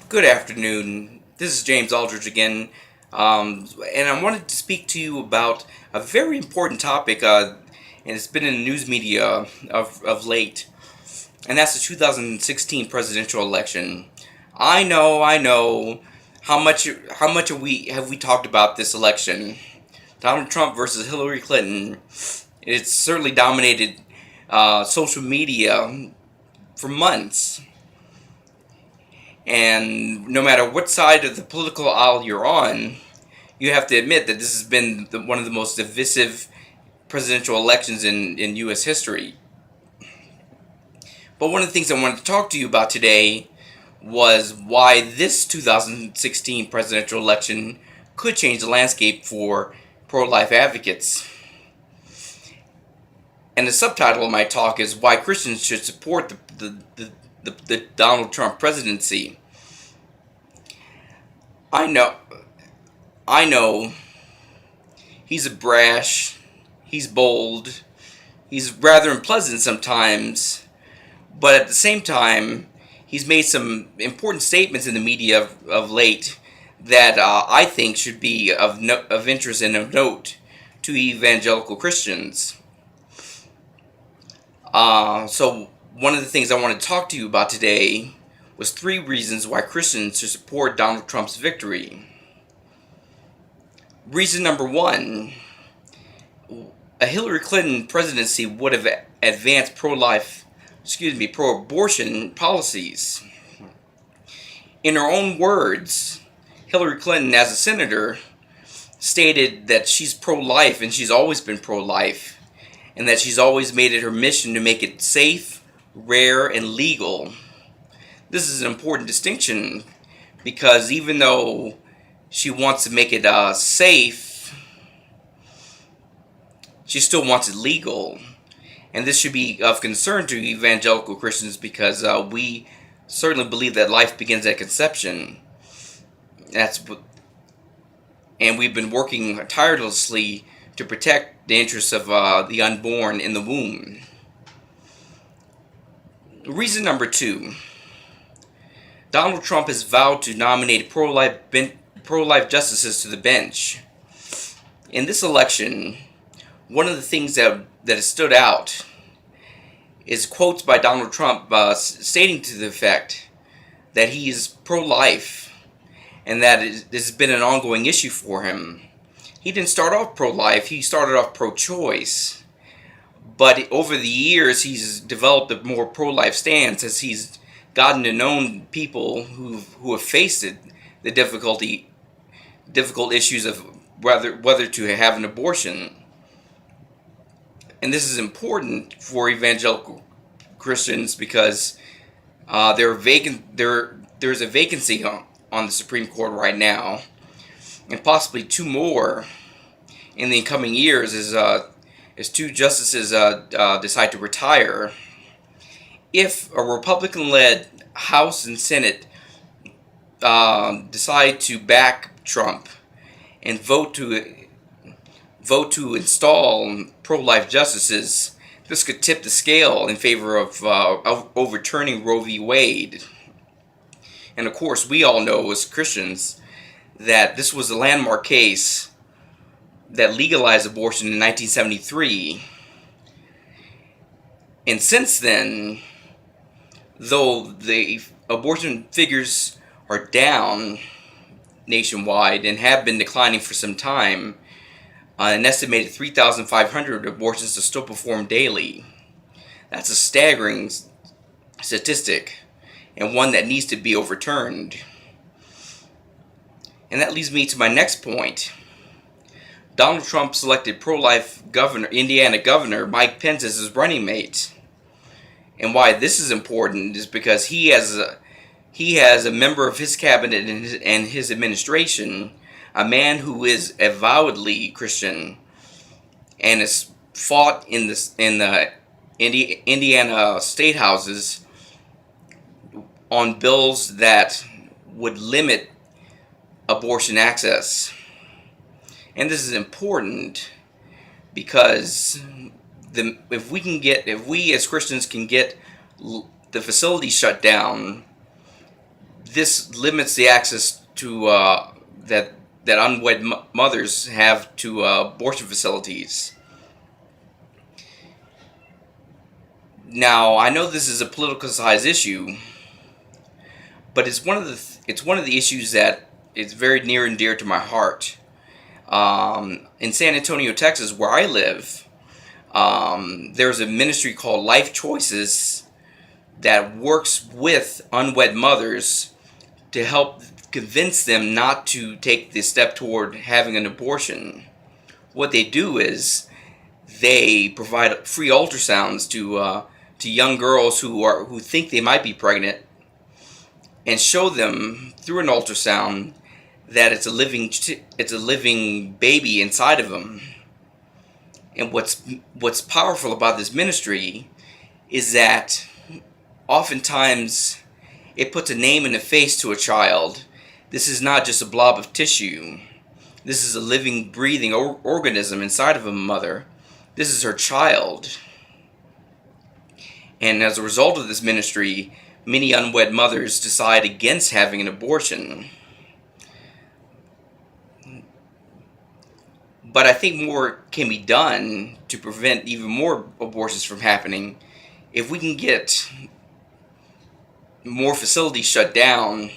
Good afternoon. This is James Aldridge again, and I wanted to speak to you about a very important topic, and it's been in the news media of late, and that's the 2016 presidential election. I know. How much have we talked about this election? Donald Trump versus Hillary Clinton. It's certainly dominated social media for months. And no matter what side of the political aisle you're on, you have to admit that this has been one of the most divisive presidential elections in U.S. history. But one of the things I wanted to talk to you about today was why this 2016 presidential election could change the landscape for pro-life advocates. And the subtitle of my talk is why Christians should support the Donald Trump presidency. I know, I know, he's a brash, he's bold, he's rather unpleasant sometimes, but at the same time, he's made some important statements in the media of late that I think should be of interest and of note to evangelical Christians. So one of the things I want to talk to you about today was 3 reasons why Christians should support Donald Trump's victory. Reason number 1, a Hillary Clinton presidency would have advanced pro-abortion policies. In her own words, Hillary Clinton, as a senator, stated that she's pro-life and she's always been pro-life, and that she's always made it her mission to make it safe, rare, and legal. This is an important distinction because even though she wants to make it safe, she still wants it legal. And this should be of concern to evangelical Christians because we certainly believe that life begins at conception. And we've been working tirelessly to protect the interests of the unborn in the womb. Reason number 2. Donald Trump has vowed to nominate pro-life justices to the bench. In this election, one of the things that has stood out is quotes by Donald Trump stating to the effect that he is pro-life and that this has been an ongoing issue for him. He didn't start off pro-life, he started off pro-choice. But over the years, he's developed a more pro-life stance as he's gotten to know people who have faced the difficult issues of whether to have an abortion. And this is important for evangelical Christians because there's a vacancy on the Supreme Court right now, and possibly 2 more in the coming years as 2 justices decide to retire. If a Republican-led House and Senate decide to back Trump and vote to install pro-life justices, this could tip the scale in favor of overturning Roe v. Wade. And of course, we all know as Christians that this was a landmark case that legalized abortion in 1973. And since then, though the abortion figures are down nationwide and have been declining for some time, an estimated 3,500 abortions are still performed daily. That's a staggering statistic, and one that needs to be overturned. And that leads me to my next point. Donald Trump selected pro-life Indiana Governor Mike Pence as his running mate. And why this is important is because he has a member of his cabinet and his administration, a man who is avowedly Christian and has fought in the Indiana state houses on bills that would limit abortion access. And this is important because if we as Christians can get the facility shut down, this limits the access to that unwed mothers have to abortion facilities. Now, I know this is a politicized issue, but it's one of the issues that is very near and dear to my heart. In San Antonio, Texas, where I live, there's a ministry called Life Choices that works with unwed mothers to help convince them not to take the step toward having an abortion. What they do is they provide free ultrasounds to young girls who think they might be pregnant, and show them through an ultrasound that it's a living baby inside of them. And what's powerful about this ministry is that oftentimes it puts a name and a face to a child. This is not just a blob of tissue. This is a living, breathing organism inside of a mother. This is her child. And as a result of this ministry, many unwed mothers decide against having an abortion. But I think more can be done to prevent even more abortions from happening if we can get more facilities shut down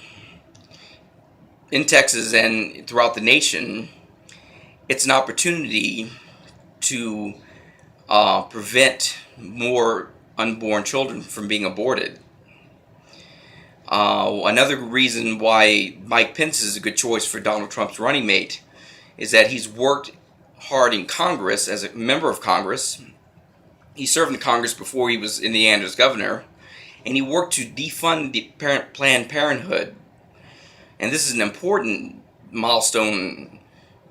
in Texas and throughout the nation. It's an opportunity to prevent more unborn children from being aborted. Another reason why Mike Pence is a good choice for Donald Trump's running mate is that he's worked hard in Congress as a member of Congress. He served in Congress before he was Indiana's as governor, and he worked to defund the Planned Parenthood. And this is an important milestone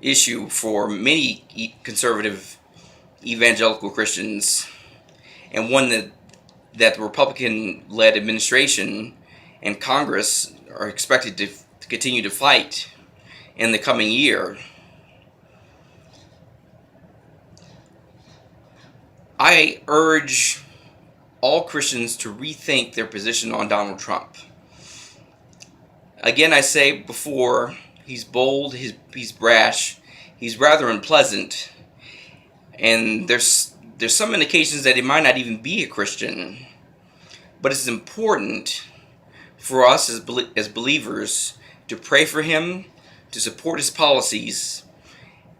issue for many conservative evangelical Christians, and one that the Republican-led administration and Congress are expected to continue to fight in the coming year. I urge all Christians to rethink their position on Donald Trump. Again, I say before, he's bold, he's brash, he's rather unpleasant, and there's some indications that he might not even be a Christian. But it's important for us as believers to pray for him, to support his policies,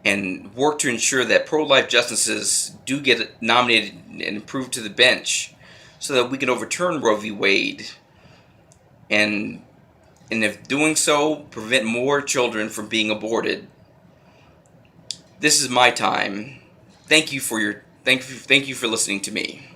and work to ensure that pro-life justices do get nominated and approved to the bench so that we can overturn Roe v. Wade, and if doing so, prevent more children from being aborted. This is my time. Thank you for listening to me.